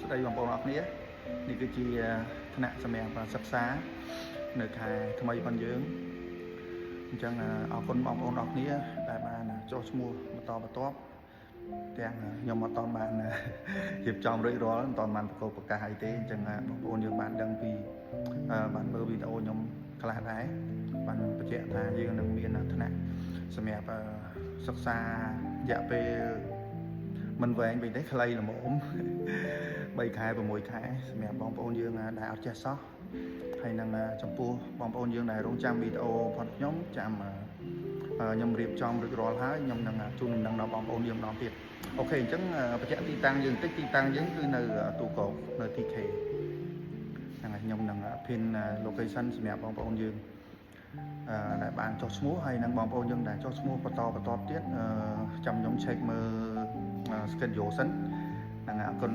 ស្ដីបងប្អូនអរគ្នានេះគឺជាថ្នាក់សម្រាប់សិក្សានៅខែថ្មីផងយើងអញ្ចឹងអរគុណបងប្អូនអរគ្នាដែលបានចុះឈ្មោះបន្តបន្ទាប់ទាំងខ្ញុំអត់តបានរៀបចំរួចរាល់មិនតបានប្រកបប្រកាសអីទេអញ្ចឹងបងប្អូនយើងបានដឹងពីបានមើលវីដេអូខ្ញុំខ្លះដែរបានបញ្ជាក់ថាយើងនឹងមានថ្នាក់សម្រាប់សិក្សារយៈពេលមិនវែងពេកទេខ្លីល្មម3ខែ6ខែសម្រាប់បងប្អូនយើងដែលអត់ចេះសោះហើយនឹងចំពោះបងប្អូនយើងដែលរងចាំវីដេអូផងខ្ញុំចាំខ្ញុំរៀបចំរួចរាល់ហើយខ្ញុំនឹងជូនដំណឹងដល់បងប្អូនយើងម្ដងទៀតអូខេអញ្ចឹងបញ្ជាក់ទីតាំងយើងបន្តិចទីតាំងយើងគឺនៅទូកោនៅ TK ហ្នឹងហើយខ្ញុំនឹង pin location សម្រាប់បងប្អូនយើងដែលបានចុះឈ្មោះហើយនឹងបងប្អូនយើងដែលចុះឈ្មោះបន្តទៀតចាំខ្ញុំ check មើល schedule សិនហ្នឹងអរគុណ